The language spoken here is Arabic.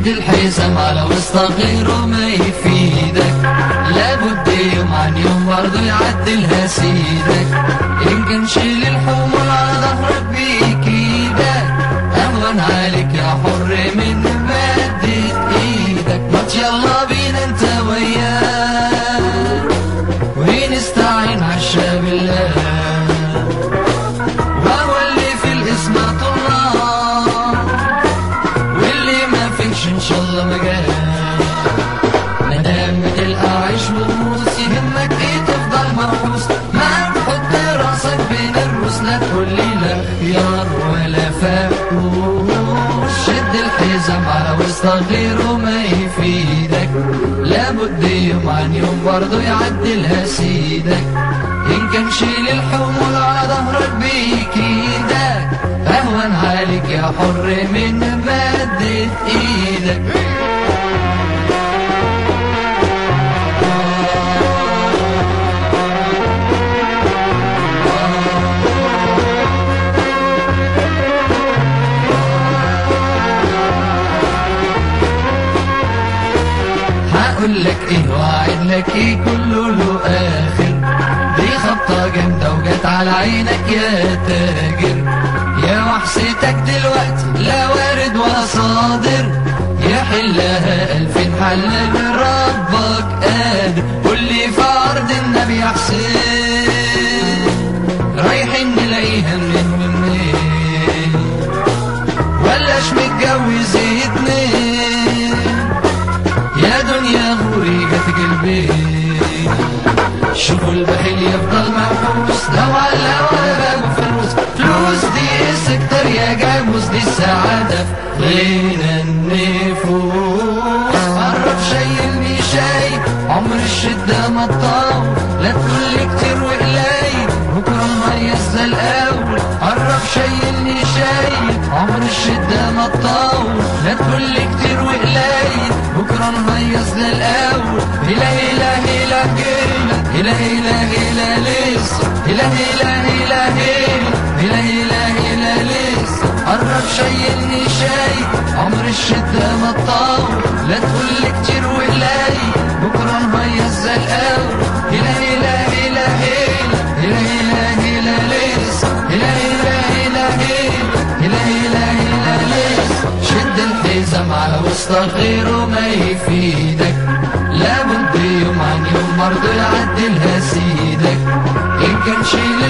شد الحزام على وسط غيره ما يفيدك، لابد يوم عن يوم برضه يعدلها سيدك. إن كان شيل الحمول على ظهرك بإيدك، أهون عليك يا حر من مادة إيدك. ما يلا بينا انت وياه ونستعين عالشا بالله، وهو اللي في الاسم الله، واللي ما فيش ان شاء الله مجال. مادام بتلقى عيش وغموس يهمك ايه تفضل محروس، ما تحط راسك بين الروس، لا تقولي لا خيار ولا فاقوس. شد الحزام على وسط غيره ما يفيدك، لابد يوم عن يوم برضه يعدلها سيدك. إن كان شيل الحمول على ظهرك بإيدك، أهون عليك يا حر من مادة إيدك. هقول لك ايه واعد لك ايه كله له اخر، دي خبطة جامدة وجت على عينك يا تاجر. يا وحشتك دلوقتي لا وارد ولا صادر، يحلها 2000 حل ربك قادر. واللي في عرض النبي يا حسين رايحين نلاقيها منين، ولاش متجوز اتنين، يا دنيا غوري جاتك البيت. شوفوا البخيل يفضل محبوس، لو على بابه فلوس دي سكتر يا جاموس، دي السعادة في غنى النفوس. قرب شايلني شاي عمر الشدة ما تطول، لا تقولي كتير وقليل بكرة مميز زي الأول. قرب شايلني شاي عمر الشدة ما تطول، لا تقولي كتير وقليل بكرة مميز زي الأول. إله إله إله إله إله إله لسه، إله إله إله إله إله إله لسه. قرب شايلني شاي عمر الشدة ما تطول، لا تقولي كتير وقليل بكرة مميز زي الأول. إله إله إله إله إله إله لسه، إله إله إله إله إله إله لسه. شد الحزام على وسط غيره ما يفيدك، لابد يوم عن يوم برضه يعدلها سيدك. إن كان شيل